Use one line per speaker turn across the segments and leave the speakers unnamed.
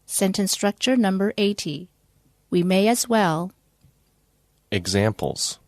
Sentence structure number 80. We may as well.
Examples.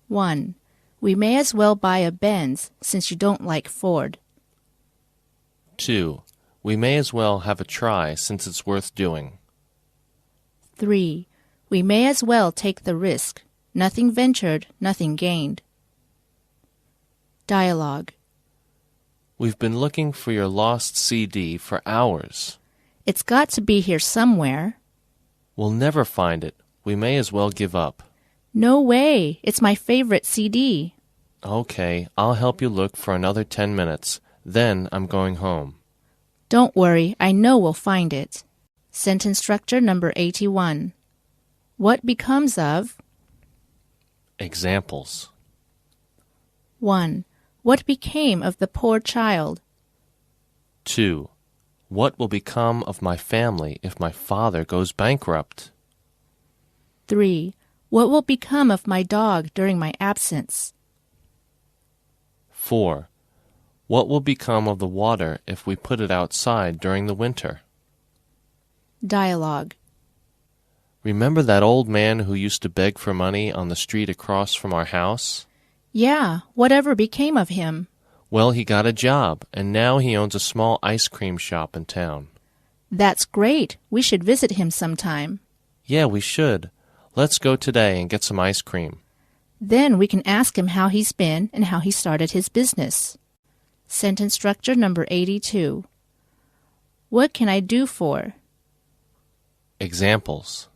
1. We may as well buy a Benz since you don't like Ford.
2. We may as well have a try since it's worth doing.
3. We may as well take the risk. Nothing ventured, nothing gained. Dialogue.
We've been looking for your lost CD for hours.
It's got to be here somewhere.
We'll never find it. We may as well give up.
No way. It's my favorite CD.
Okay, I'll help you look for another 10 minutes. Then I'm going home.
Don't worry, I know we'll find it. Sentence structure number 81. What becomes of?
Examples.
1. What became of the poor child?
2. What will become of my family if my father goes bankrupt?
3. What will become of my dog during my absence?
4. What will become of the water if we put it outside during the winter?
Dialogue.
Remember that old man who used to beg for money on the street across from our house?
Yeah, whatever became of him?
Well, he got a job, and now he owns a small ice cream shop in town.
That's great. We should visit him sometime.
Yeah, we should. Let's go today and get some ice cream.
Then we can ask him how he's been and how he started his business. Sentence structure number 82. What can I do for?
Examples.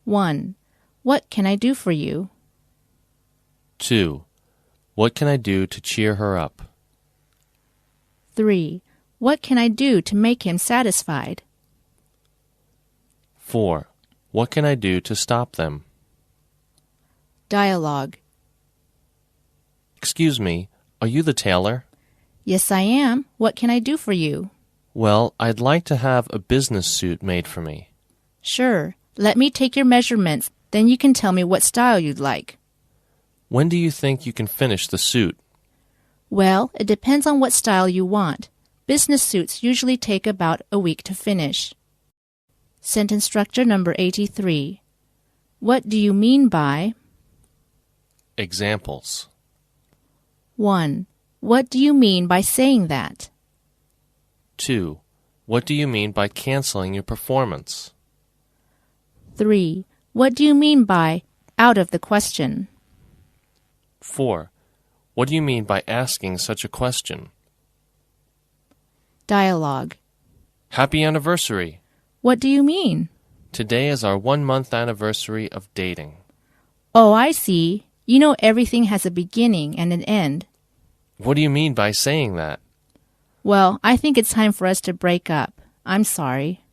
1. What can I do for you?
2. What can I do to cheer her up?
3. What can I do to make him satisfied?
4. What can I do to stop them?
Dialogue.
Excuse me, are you the tailor?
Yes, I am. What can I do for you?
Well, I'd like to have a business suit made for me.
Sure. Let me take your measurements, then you can tell me what style you'd like.
When do you think you can finish the suit?
Well, it depends on what style you want. Business suits usually take about a week to finish. Sentence structure number 83. What do you mean by?
Examples.
1. What do you mean by saying that?
2. What do you mean by canceling your performance?
3. What do you mean by out of the question?
4. What do you mean by asking such a question?
Dialogue.
Happy anniversary!
What do you mean?
Today is our 1-month anniversary of dating.
Oh, I see. You know everything has a beginning and an end.
What do you mean by saying that?
Well, I think it's time for us to break up. I'm sorry.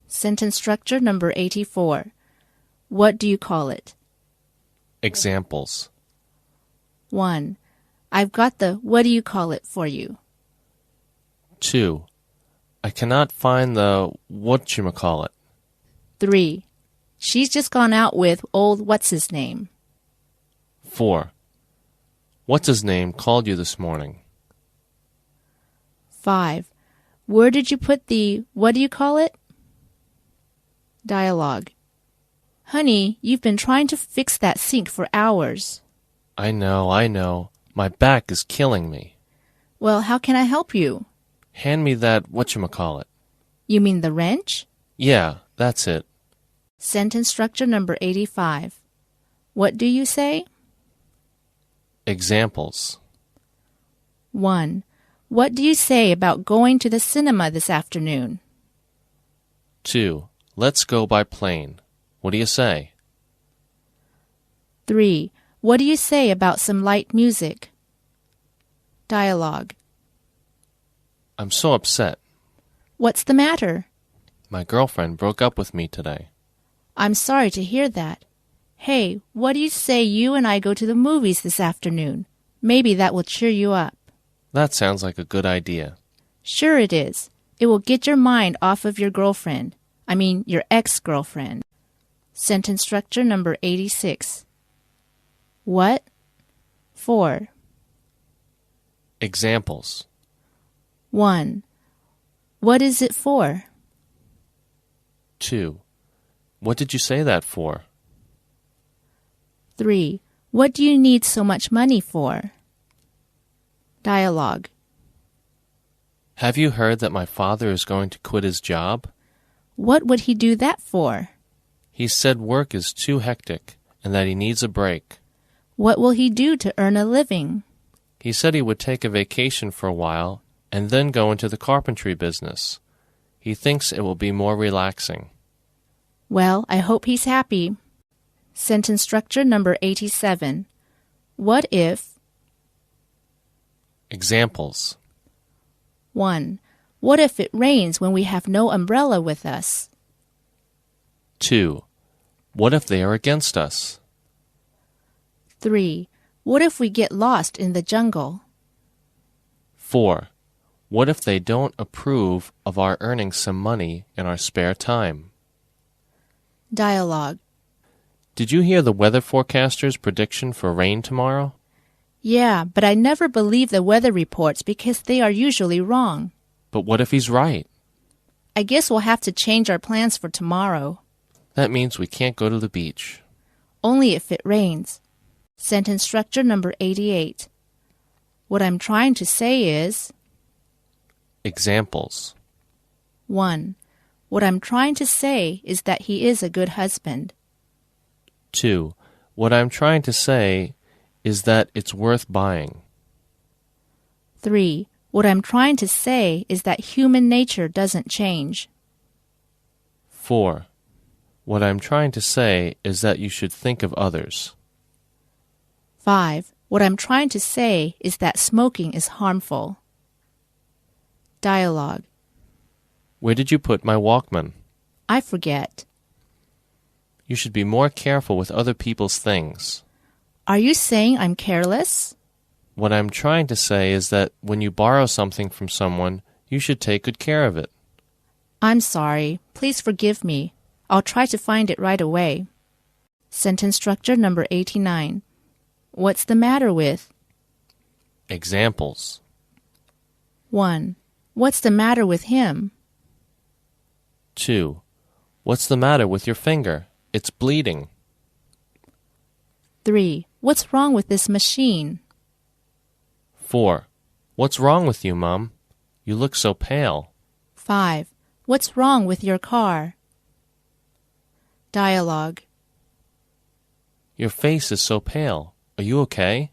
Sentence structure number 84. What do you call it?
Examples.
1. I've got the what do you call it for you.
2. I cannot find the whatchamacallit.
3. She's just gone out with old what's-his-name.
4. What's his name called you this morning?
5. Where did you put the what do you call it? Dialogue. Honey, you've been trying to fix that sink for hours.
I know. My back is killing me.
Well, how can I help you?
Hand me that whatchamacallit.
You mean the wrench?
Yeah, that's it.
Sentence structure number 85. What do you say?
Examples.
1. What do you say about going to the cinema this afternoon?
2. Let's go by plane. What do you say?
3. What do you say about some light music? Dialogue.
I'm so upset.
What's the matter?
My girlfriend broke up with me today.
I'm sorry to hear that. Hey, what do you say you and I go to the movies this afternoon? Maybe that will cheer you up.
That sounds like a good idea.
Sure it is. It will get your mind off of your girlfriend. I mean, your ex-girlfriend. Sentence structure number 86. What? For.
Examples.
1. What is it for?
2. What did you say that for?
3. What do you need so much money for? Dialogue.
Have you heard that my father is going to quit his job?
What would he do that for?
He said work is too hectic and that he needs a break.
What will he do to earn a living?
He said he would take a vacation for a while and then go into the carpentry business. He thinks it will be more relaxing.
Well, I hope he's happy. Sentence structure number 87. What if...
Examples.
1. What if it rains when we have no umbrella with us?
2. What if they are against us?
3. What if we get lost in the jungle?
4. What if they don't approve of our earning some money in our spare time?
Dialogue.
Did you hear the weather forecaster's prediction for rain tomorrow?
Yeah, but I never believe the weather reports because they are usually wrong.
But what if he's right?
I guess we'll have to change our plans for tomorrow.
That means we can't go to the beach.
Only if it rains. Sentence structure number 88. What I'm trying to say is...
Examples.
1. What I'm trying to say is that he is a good husband.
2. What I'm trying to say is that it's worth buying.
3. What I'm trying to say is that human nature doesn't change.
4. What I'm trying to say is that you should think of others.
5. What I'm trying to say is that smoking is harmful. Dialogue.
Where did you put my Walkman?
I forget.
You should be more careful with other people's things.
Are you saying I'm careless?
What I'm trying to say is that when you borrow something from someone, you should take good care of it.
I'm sorry. Please forgive me. I'll try to find it right away. Sentence structure number 89. What's the matter with?
Examples.
1. What's the matter with him?
2. What's the matter with your finger? It's bleeding.
3. What's wrong with this machine?
4. What's wrong with you, Mom? You look so pale.
5. What's wrong with your car? Dialogue.
Your face is so pale. Are you okay?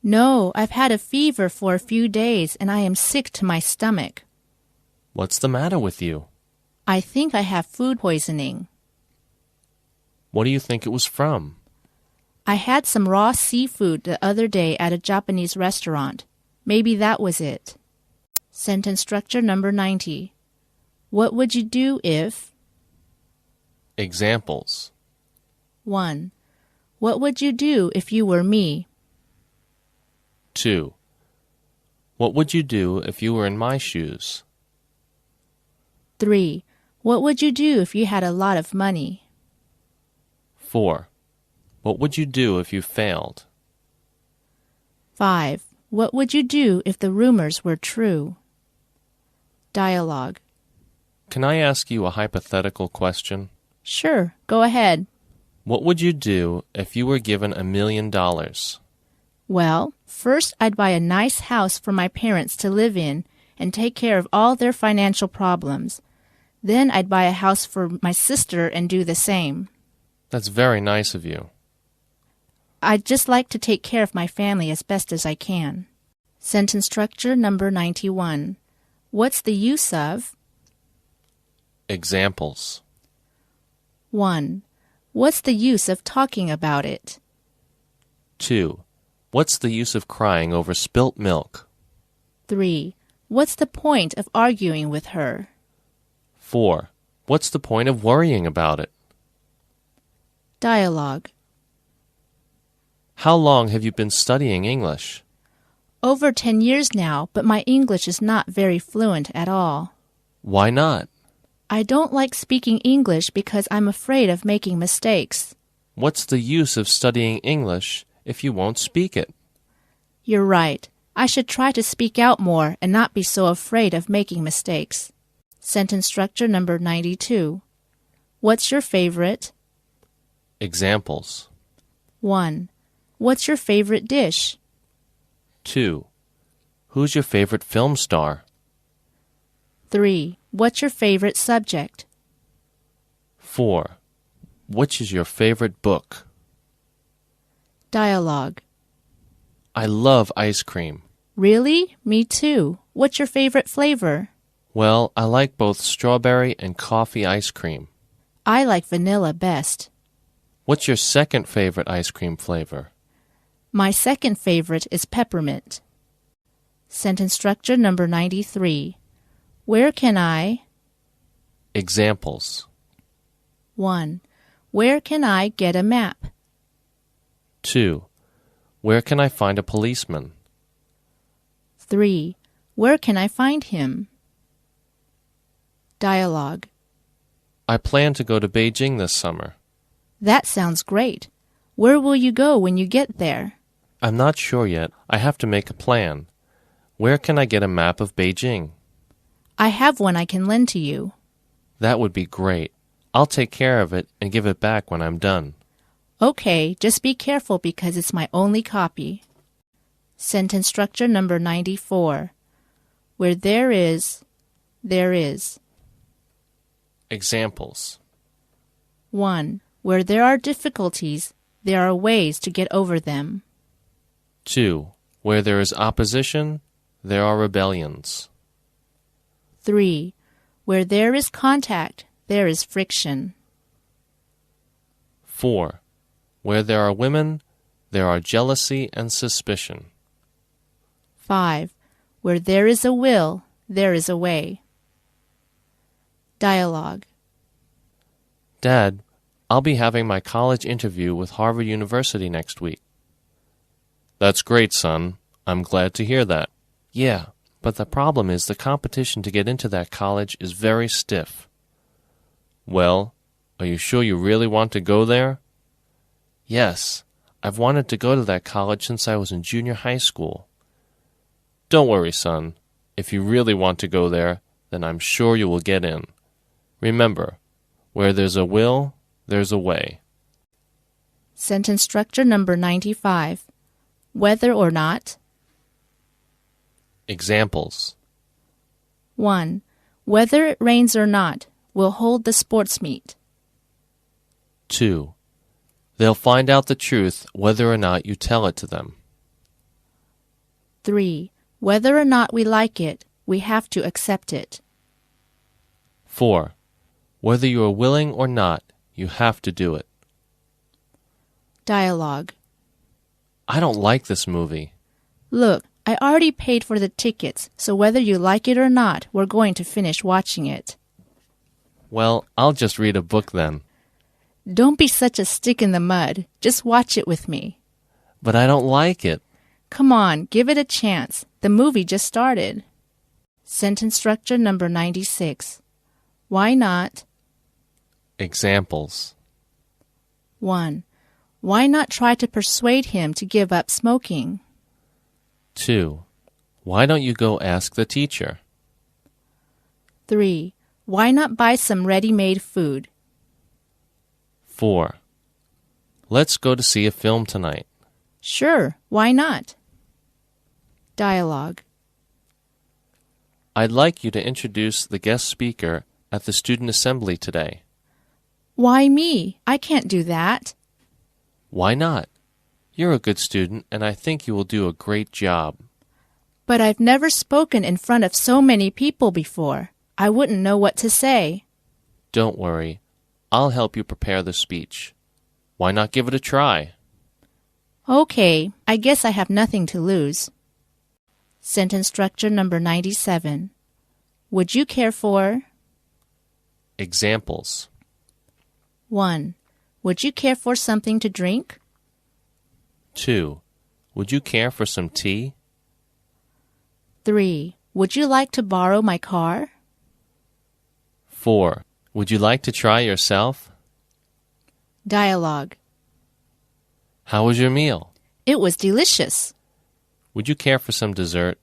No, I've had a fever for a few days and I am sick to my stomach.
What's the matter with you?
I think I have food poisoning.
What do you think it was from?
I had some raw seafood the other day at a Japanese restaurant. Maybe that was it. Sentence structure number 90. What would you do if...
Examples.
1. What would you do if you were me?
2. What would you do if you were in my shoes?
3. What would you do if you had a lot of money?
4. What would you do if you failed?
5. What would you do if the rumors were true? Dialogue.
Can I ask you a hypothetical question?
Sure, go ahead.
What would you do if you were given $1 million?
Well, first I'd buy a nice house for my parents to live in and take care of all their financial problems. Then I'd buy a house for my sister and do the same.
That's very nice of you.
I'd just like to take care of my family as best as I can. Sentence structure number 91. What's the use of?
Examples.
1. What's the use of talking about it?
2. What's the use of crying over spilt milk?
3. What's the point of arguing with her?
4. What's the point of worrying about it?
Dialogue.
How long have you been studying English?
Over 10 years now, but my English is not very fluent at all.
Why not?
I don't like speaking English because I'm afraid of making mistakes.
What's the use of studying English if you won't speak it?
You're right. I should try to speak out more and not be so afraid of making mistakes. Sentence structure number 92. What's your favorite?
Examples.
1. What's your favorite dish?
2. Who's your favorite film star?
3. What's your favorite subject?
4. Which is your favorite book?
Dialogue.
I love ice cream.
Really? Me too. What's your favorite flavor?
Well, I like both strawberry and coffee ice cream.
I like vanilla best.
What's your second favorite ice cream flavor?
My second favorite is peppermint. Sentence structure number 93. Where can I?
Examples.
1. Where can I get a map?
2. Where can I find a policeman?
3. Where can I find him? Dialogue.
I plan to go to Beijing this summer.
That sounds great. Where will you go when you get there?
I'm not sure yet. I have to make a plan. Where can I get a map of Beijing?
I have one I can lend to you.
That would be great. I'll take care of it and give it back when I'm done.
Okay, just be careful because it's my only copy. Sentence structure number 94. Where there is, there is.
Examples.
1. Where there are difficulties, there are ways to get over them.
2. Where there is opposition, there are rebellions.
3. Where there is contact, there is friction.
4. Where there are women, there are jealousy and suspicion.
5. Where there is a will, there is a way. Dialogue.
Dad, I'll be having my college interview with Harvard University next week. That's great, son. I'm glad to hear that. Yeah, but the problem is the competition to get into that college is very stiff. Well, are you sure you really want to go there? Yes, I've wanted to go to that college since I was in junior high school. Don't worry, son. If you really want to go there, then I'm sure you will get in. Remember, where there's a will, there's a way.
Sentence structure number 95. Whether or not.
Examples.
1. Whether it rains or not, we'll hold the sports meet.
2. They'll find out the truth whether or not you tell it to them.
3. Whether or not we like it, we have to accept it.
4. Whether you are willing or not, you have to do it.
Dialogue.
I don't like this movie.
Look, I already paid for the tickets, so whether you like it or not, we're going to finish watching it.
Well, I'll just read a book then.
Don't be such a stick in the mud. Just watch it with me.
But I don't like it.
Come on, give it a chance. The movie just started. Sentence structure number 96. Why not?
Examples.
1. Why not try to persuade him to give up smoking?
2. Why don't you go ask the teacher?
3. Why not buy some ready-made food?
4. Let's go to see a film tonight.
Sure, why not? Dialogue.
I'd like you to introduce the guest speaker at the student assembly today.
Why me? I can't do that.
Why not? You're a good student, and I think you will do a great job.
But I've never spoken in front of so many people before. I wouldn't know what to say.
Don't worry. I'll help you prepare the speech. Why not give it a try?
Okay, I guess I have nothing to lose. Sentence structure number 97. Would you care for?
Examples.
1. Would you care for something to drink?
2. Would you care for some tea?
3. Would you like to borrow my car?
4. Would you like to try yourself?
Dialogue.
How was your meal?
It was delicious.
Would you care for some dessert?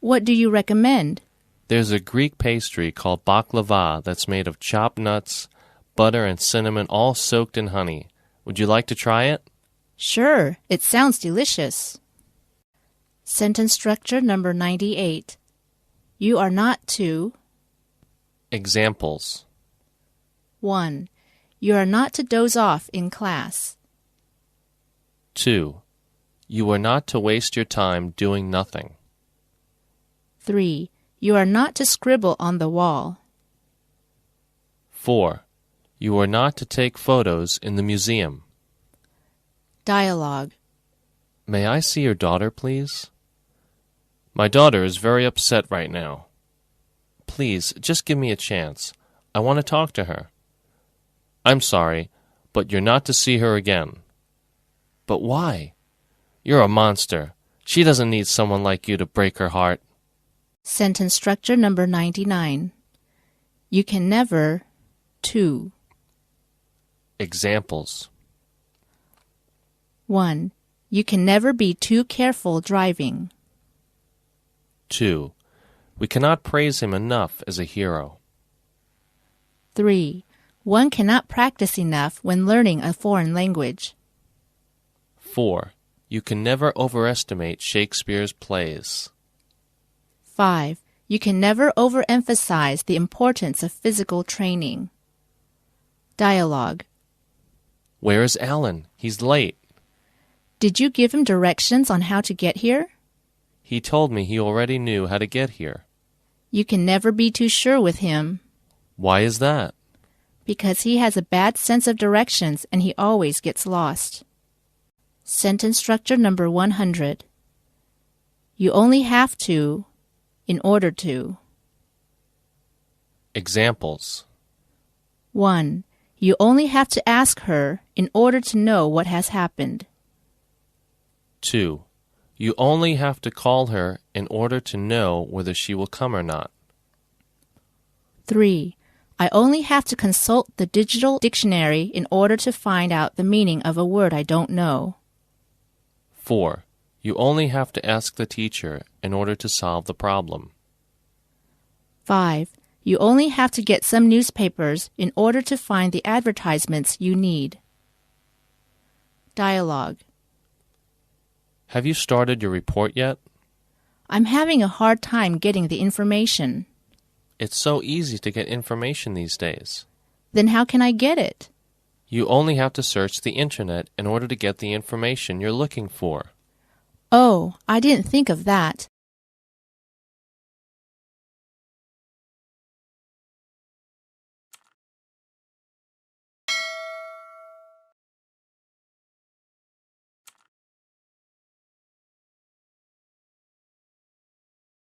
What do you recommend?
There's a Greek pastry called baklava that's made of chopped nuts, butter and cinnamon all soaked in honey. Would you like to try it?
Sure, it sounds delicious. Sentence structure number 98. You are not to...
Examples.
1. You are not to doze off in class.
2. You are not to waste your time doing nothing.
3. You are not to scribble on the wall.
4. You are not to take photos in the museum.
Dialogue.
May I see your daughter, please? My daughter is very upset right now. Please, just give me a chance. I want to talk to her. I'm sorry, but you're not to see her again. But why? You're a monster. She doesn't need someone like you to break her heart.
Sentence structure number 99. You can never... to...
Examples.
1. You can never be too careful driving.
2. We cannot praise him enough as a hero.
3. One cannot practice enough when learning a foreign language.
4. You can never overestimate Shakespeare's plays.
5. You can never overemphasize the importance of physical training. Dialogue.
Where is Alan? He's late.
Did you give him directions on how to get here?
He told me he already knew how to get here.
You can never be too sure with him.
Why is that?
Because he has a bad sense of directions and he always gets lost. Sentence structure number 100. You only have to, in order to.
Examples.
1. You only have to ask her in order to know what has happened.
2. You only have to call her in order to know whether she will come or not.
3. I only have to consult the digital dictionary in order to find out the meaning of a word I don't know.
4. You only have to ask the teacher in order to solve the problem.
5. You only have to get some newspapers in order to find the advertisements you need. Dialogue.
Have you started your report yet?
I'm having a hard time getting the information.
It's so easy to get information these days.
Then how can I get it?
You only have to search the internet in order to get the information you're looking for.
Oh, I didn't think of that.